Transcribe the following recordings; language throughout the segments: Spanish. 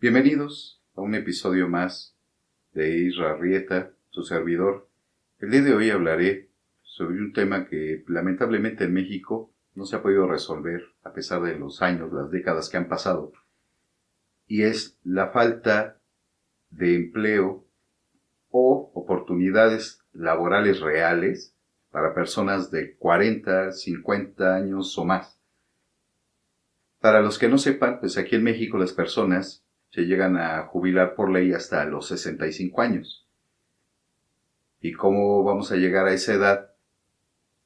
Bienvenidos a un episodio más de Isra Arrieta, su servidor. El día de hoy hablaré sobre un tema que lamentablemente en México no se ha podido resolver a pesar de los años, las décadas que han pasado, y es la falta de empleo o oportunidades laborales reales para personas de 40, 50 años o más. Para los que no sepan, pues aquí en México las personas se llegan a jubilar por ley hasta los 65 años. ¿Y cómo vamos a llegar a esa edad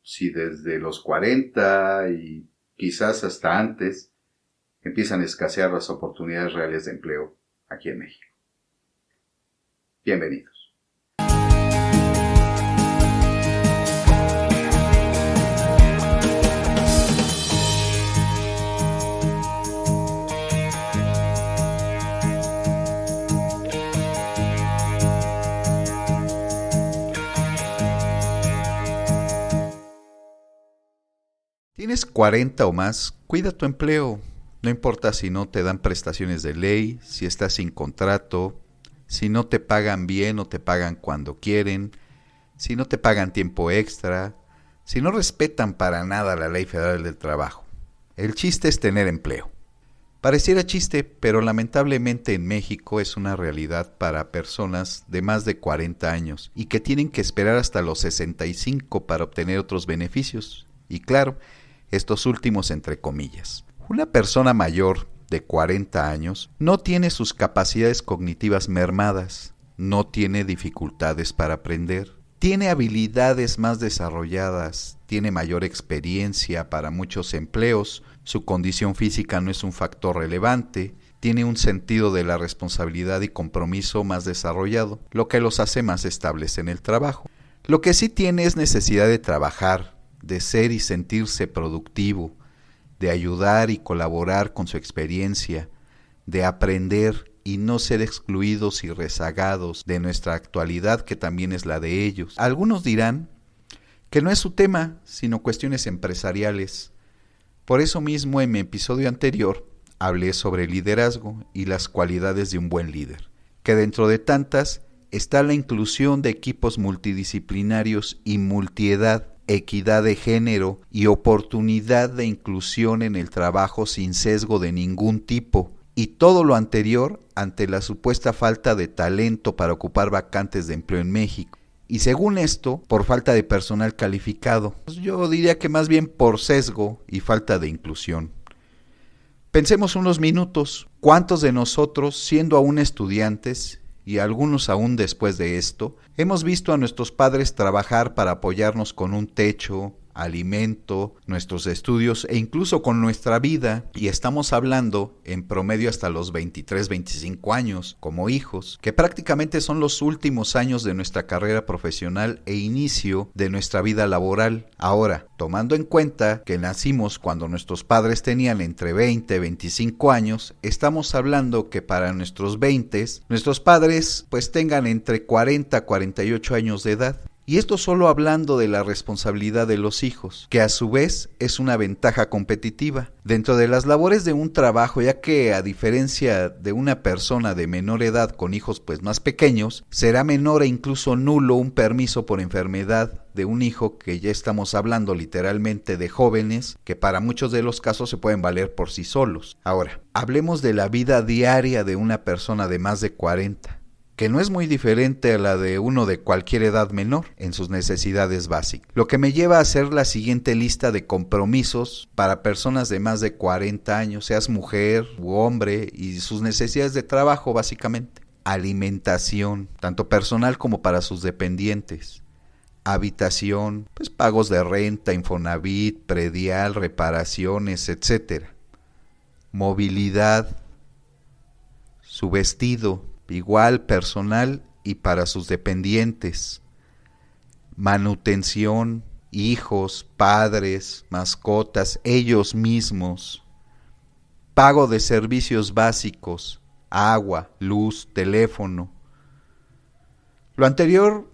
si desde los 40 y quizás hasta antes empiezan a escasear las oportunidades reales de empleo aquí en México? Bienvenidos. Tienes 40 o más, cuida tu empleo. No importa si no te dan prestaciones de ley, si estás sin contrato, si no te pagan bien o te pagan cuando quieren, si no te pagan tiempo extra, si no respetan para nada la Ley Federal del Trabajo. El chiste es tener empleo. Pareciera chiste, pero lamentablemente en México es una realidad para personas de más de 40 años y que tienen que esperar hasta los 65 para obtener otros beneficios. Y claro, estos últimos entre comillas. Una persona mayor de 40 años no tiene sus capacidades cognitivas mermadas, no tiene dificultades para aprender, tiene habilidades más desarrolladas, tiene mayor experiencia para muchos empleos, su condición física no es un factor relevante, tiene un sentido de la responsabilidad y compromiso más desarrollado, lo que los hace más estables en el trabajo. Lo que sí tiene es necesidad de trabajar, de ser y sentirse productivo, de ayudar y colaborar con su experiencia, de aprender y no ser excluidos y rezagados de nuestra actualidad, que también es la de ellos. Algunos dirán que no es su tema, sino cuestiones empresariales. Por eso mismo en mi episodio anterior hablé sobre liderazgo y las cualidades de un buen líder, que dentro de tantas está la inclusión de equipos multidisciplinarios y multiedad, equidad de género y oportunidad de inclusión en el trabajo sin sesgo de ningún tipo, y todo lo anterior ante la supuesta falta de talento para ocupar vacantes de empleo en México. Y según esto, por falta de personal calificado. Yo diría que más bien por sesgo y falta de inclusión. Pensemos unos minutos, ¿cuántos de nosotros, siendo aún estudiantes, y algunos aún después de esto, hemos visto a nuestros padres trabajar para apoyarnos con un techo, alimento, nuestros estudios e incluso con nuestra vida? Y estamos hablando en promedio hasta los 23, 25 años como hijos, que prácticamente son los últimos años de nuestra carrera profesional e inicio de nuestra vida laboral. Ahora, tomando en cuenta que nacimos cuando nuestros padres tenían entre 20 y 25 años, estamos hablando que para nuestros 20, nuestros padres pues tengan entre 40 y 48 años de edad. Y esto solo hablando de la responsabilidad de los hijos, que a su vez es una ventaja competitiva dentro de las labores de un trabajo, ya que a diferencia de una persona de menor edad con hijos pues más pequeños, será menor e incluso nulo un permiso por enfermedad de un hijo, que ya estamos hablando literalmente de jóvenes que para muchos de los casos se pueden valer por sí solos. Ahora, hablemos de la vida diaria de una persona de más de 40. Que no es muy diferente a la de uno de cualquier edad menor en sus necesidades básicas. Lo que me lleva a hacer la siguiente lista de compromisos para personas de más de 40 años, seas mujer u hombre, y sus necesidades de trabajo básicamente. Alimentación, tanto personal como para sus dependientes. Habitación, pues pagos de renta, Infonavit, predial, reparaciones, etc. Movilidad, su vestido, igual personal y para sus dependientes, manutención, hijos, padres, mascotas, ellos mismos, pago de servicios básicos, agua, luz, teléfono. Lo anterior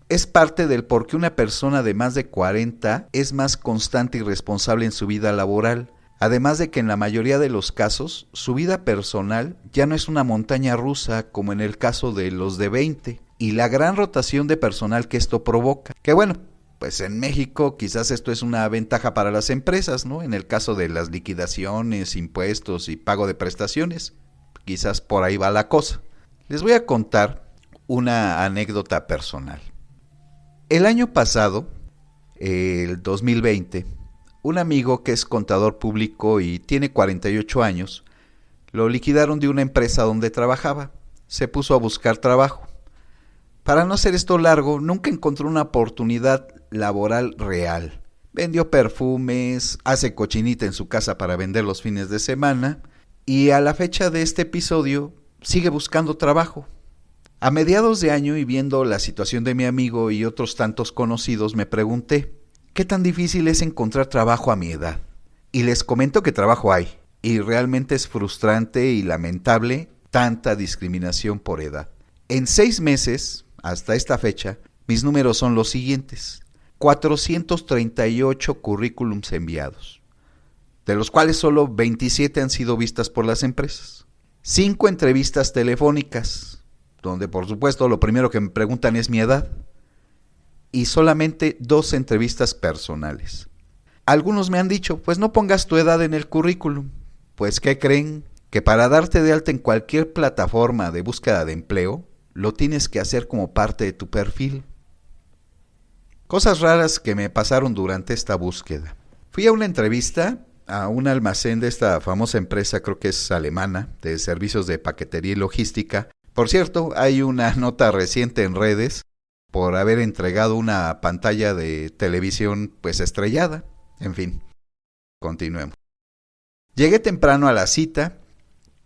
es parte del por qué una persona de más de 40 es más constante y responsable en su vida laboral, Además de que en la mayoría de los casos, su vida personal ya no es una montaña rusa como en el caso de los de 20 y la gran rotación de personal que esto provoca. Que bueno, pues en México quizás esto es una ventaja para las empresas, ¿no? En el caso de las liquidaciones, impuestos y pago de prestaciones, quizás por ahí va la cosa. Les voy a contar una anécdota personal. El año pasado, el 2020, un amigo que es contador público y tiene 48 años, lo liquidaron de una empresa donde trabajaba. Se puso a buscar trabajo. Para no hacer esto largo, nunca encontró una oportunidad laboral real. Vendió perfumes, hace cochinita en su casa para vender los fines de semana y a la fecha de este episodio sigue buscando trabajo. A mediados de año y viendo la situación de mi amigo y otros tantos conocidos, me pregunté, ¿qué tan difícil es encontrar trabajo a mi edad? Y les comento que trabajo hay, y realmente es frustrante y lamentable tanta discriminación por edad. En 6 meses, hasta esta fecha, mis números son los siguientes: 438 currículums enviados, de los cuales solo 27 han sido vistas por las empresas. 5 entrevistas telefónicas, donde por supuesto lo primero que me preguntan es mi edad. Y solamente 2 entrevistas personales. Algunos me han dicho, pues no pongas tu edad en el currículum. Pues ¿qué creen? Que para darte de alta en cualquier plataforma de búsqueda de empleo, lo tienes que hacer como parte de tu perfil. Cosas raras que me pasaron durante esta búsqueda. Fui a una entrevista a un almacén de esta famosa empresa, creo que es alemana, de servicios de paquetería y logística. Por cierto, hay una nota reciente en redes por haber entregado una pantalla de televisión pues estrellada. En fin, continuemos. Llegué temprano a la cita,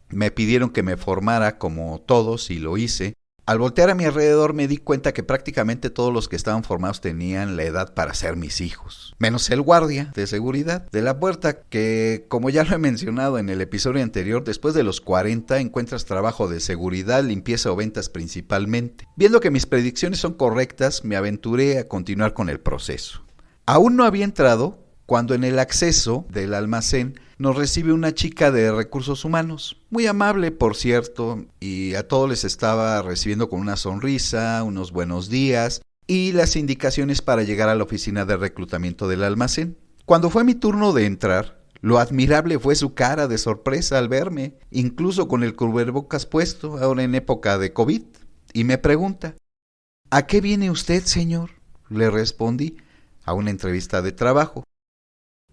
me pidieron que me formara como todos y lo hice. Al voltear a mi alrededor me di cuenta que prácticamente todos los que estaban formados tenían la edad para ser mis hijos, menos el guardia de seguridad de la puerta, que como ya lo he mencionado en el episodio anterior, después de los 40 encuentras trabajo de seguridad, limpieza o ventas principalmente. Viendo que mis predicciones son correctas, me aventuré a continuar con el proceso. Aún no había entrado cuando en el acceso del almacén nos recibe una chica de recursos humanos, muy amable por cierto, y a todos les estaba recibiendo con una sonrisa, unos buenos días y las indicaciones para llegar a la oficina de reclutamiento del almacén. Cuando fue mi turno de entrar, lo admirable fue su cara de sorpresa al verme, incluso con el cubrebocas puesto, ahora en época de COVID, y me pregunta, ¿a qué viene usted, señor? Le respondí, a una entrevista de trabajo.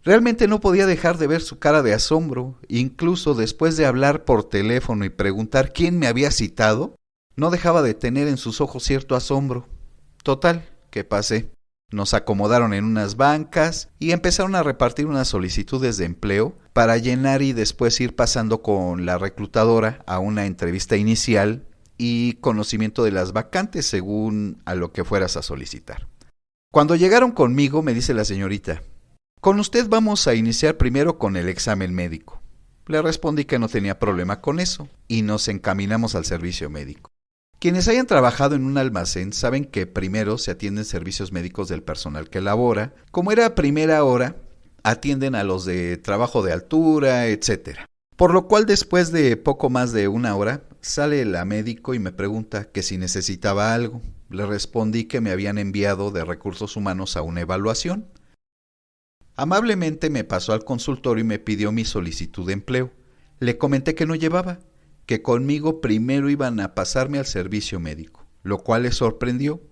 Realmente no podía dejar de ver su cara de asombro, incluso después de hablar por teléfono y preguntar quién me había citado, no dejaba de tener en sus ojos cierto asombro. Total, que pasé. Nos acomodaron en unas bancas y empezaron a repartir unas solicitudes de empleo para llenar y después ir pasando con la reclutadora a una entrevista inicial y conocimiento de las vacantes según a lo que fueras a solicitar. Cuando llegaron conmigo me dice la señorita, con usted vamos a iniciar primero con el examen médico. Le respondí que no tenía problema con eso y nos encaminamos al servicio médico. Quienes hayan trabajado en un almacén saben que primero se atienden servicios médicos del personal que labora. Como era primera hora, atienden a los de trabajo de altura, etc. Por lo cual después de poco más de 1 hora sale la médico y me pregunta que si necesitaba algo. Le respondí que me habían enviado de recursos humanos a una evaluación. Amablemente me pasó al consultorio y me pidió mi solicitud de empleo. Le comenté que no llevaba, que conmigo primero iban a pasarme al servicio médico, lo cual le sorprendió.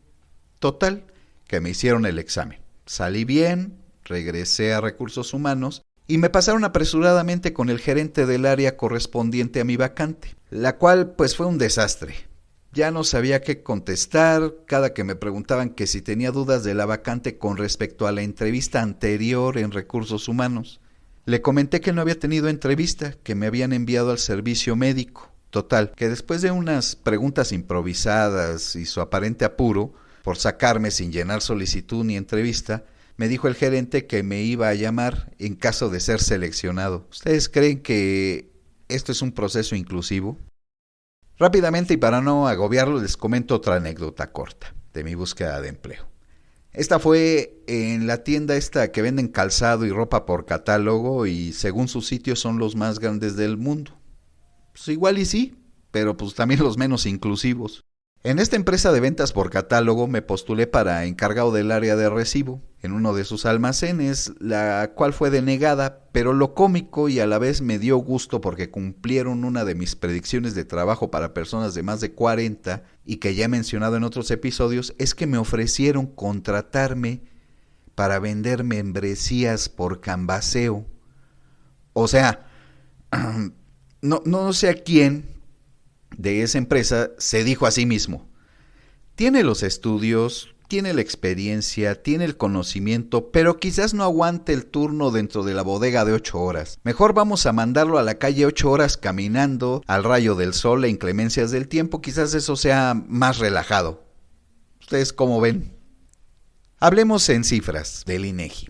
Total, que me hicieron el examen. Salí bien, regresé a recursos humanos y me pasaron apresuradamente con el gerente del área correspondiente a mi vacante, la cual pues fue un desastre. Ya no sabía qué contestar, cada que me preguntaban que si tenía dudas de la vacante con respecto a la entrevista anterior en recursos humanos. Le comenté que no había tenido entrevista, que me habían enviado al servicio médico. Total, que después de unas preguntas improvisadas y su aparente apuro por sacarme sin llenar solicitud ni entrevista, me dijo el gerente que me iba a llamar en caso de ser seleccionado. ¿Ustedes creen que esto es un proceso inclusivo? Rápidamente y para no agobiarlo les comento otra anécdota corta de mi búsqueda de empleo. Esta fue en la tienda esta que venden calzado y ropa por catálogo y según su sitio son los más grandes del mundo. Pues igual y sí, pero pues también los menos inclusivos. En esta empresa de ventas por catálogo me postulé para encargado del área de recibo en uno de sus almacenes, la cual fue denegada, pero lo cómico y a la vez me dio gusto porque cumplieron una de mis predicciones de trabajo para personas de más de 40 y que ya he mencionado en otros episodios, es que me ofrecieron contratarme para vender membresías por canvaseo. O sea, no sé a quién de esa empresa se dijo a sí mismo: tiene los estudios, tiene la experiencia, tiene el conocimiento, pero quizás no aguante el turno dentro de la bodega de 8 horas. Mejor vamos a mandarlo a la calle 8 horas caminando al rayo del sol e inclemencias del tiempo, quizás eso sea más relajado. ¿Ustedes cómo ven? Hablemos en cifras del INEGI.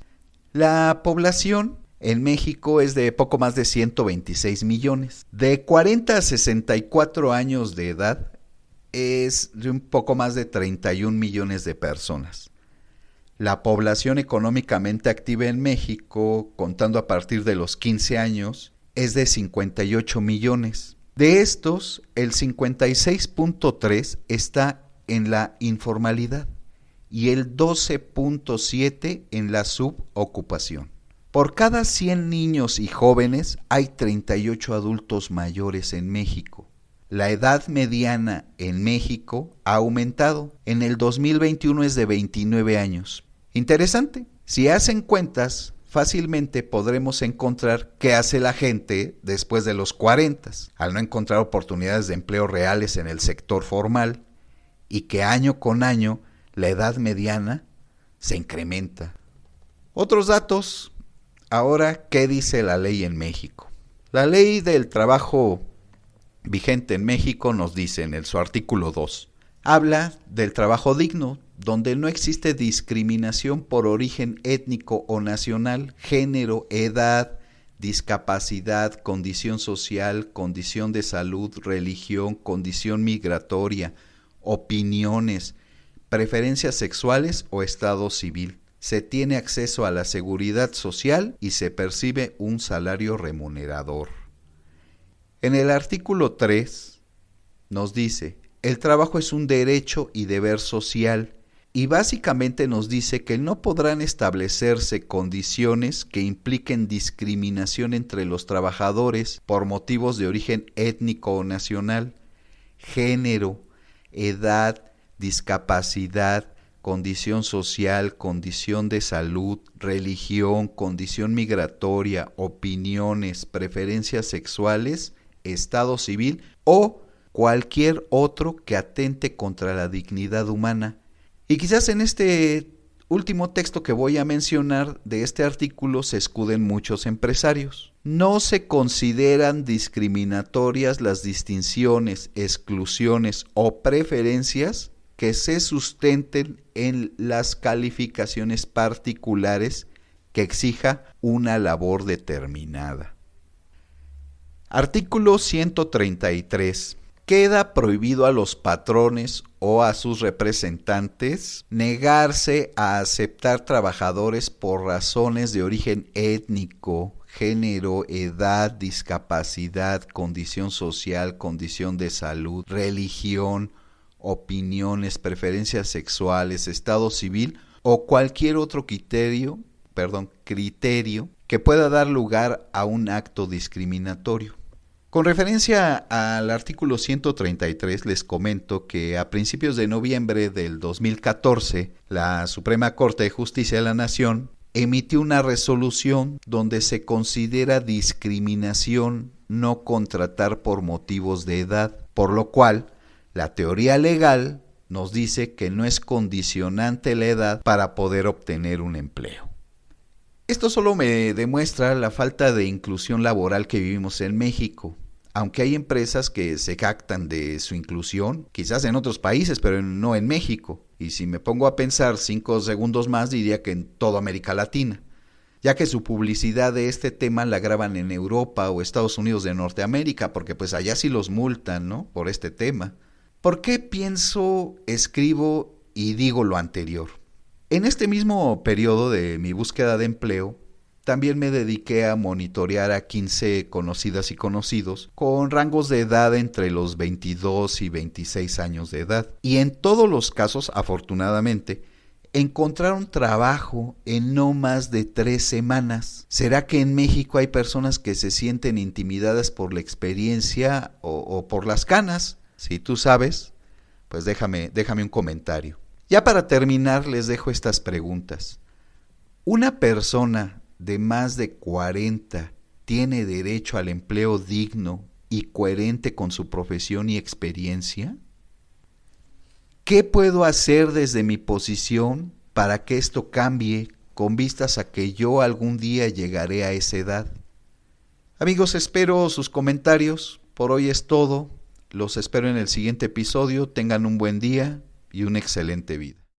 La población en México es de poco más de 126 millones. De 40 a 64 años de edad es de un poco más de 31 millones de personas. La población económicamente activa en México, contando a partir de los 15 años, es de 58 millones. De estos, el 56.3 está en la informalidad y el 12.7 en la subocupación. Por cada 100 niños y jóvenes hay 38 adultos mayores en México. La edad mediana en México ha aumentado. En el 2021 es de 29 años. Interesante. Si hacen cuentas, fácilmente podremos encontrar qué hace la gente después de los 40, al no encontrar oportunidades de empleo reales en el sector formal, y que año con año la edad mediana se incrementa. Otros datos. Ahora, ¿qué dice la ley en México? La ley del trabajo vigente en México nos dice en su artículo 2, habla del trabajo digno, donde no existe discriminación por origen étnico o nacional, género, edad, discapacidad, condición social, condición de salud, religión, condición migratoria, opiniones, preferencias sexuales o estado civil. Se tiene acceso a la seguridad social y se percibe un salario remunerador. En el artículo 3 nos dice, el trabajo es un derecho y deber social, y básicamente nos dice que no podrán establecerse condiciones que impliquen discriminación entre los trabajadores por motivos de origen étnico o nacional, género, edad, discapacidad, condición social, condición de salud, religión, condición migratoria, opiniones, preferencias sexuales, estado civil o cualquier otro que atente contra la dignidad humana. Y quizás en este último texto que voy a mencionar de este artículo se escuden muchos empresarios. No se consideran discriminatorias las distinciones, exclusiones o preferencias que se sustenten en las calificaciones particulares que exija una labor determinada. Artículo 133. Queda prohibido a los patrones o a sus representantes negarse a aceptar trabajadores por razones de origen étnico, género, edad, discapacidad, condición social, condición de salud, religión, opiniones, preferencias sexuales, estado civil o cualquier otro criterio que pueda dar lugar a un acto discriminatorio. Con referencia al artículo 133, les comento que a principios de noviembre del 2014, la Suprema Corte de Justicia de la Nación emitió una resolución donde se considera discriminación no contratar por motivos de edad, por lo cual la teoría legal nos dice que no es condicionante la edad para poder obtener un empleo. Esto solo me demuestra la falta de inclusión laboral que vivimos en México. Aunque hay empresas que se jactan de su inclusión, quizás en otros países, pero no en México. Y si me pongo a pensar 5 segundos más, diría que en toda América Latina, ya que su publicidad de este tema la graban en Europa o Estados Unidos de Norteamérica, porque pues allá sí los multan, ¿no?, por este tema. ¿Por qué pienso, escribo y digo lo anterior? En este mismo periodo de mi búsqueda de empleo, también me dediqué a monitorear a 15 conocidas y conocidos con rangos de edad entre los 22 y 26 años de edad. Y en todos los casos, afortunadamente, encontraron trabajo en no más de 3 semanas. ¿Será que en México hay personas que se sienten intimidadas por la experiencia o por las canas? Si tú sabes, pues déjame un comentario. Ya para terminar, les dejo estas preguntas. ¿Una persona de más de 40 tiene derecho al empleo digno y coherente con su profesión y experiencia? ¿Qué puedo hacer desde mi posición para que esto cambie con vistas a que yo algún día llegaré a esa edad? Amigos, espero sus comentarios. Por hoy es todo. Los espero en el siguiente episodio. Tengan un buen día y una excelente vida.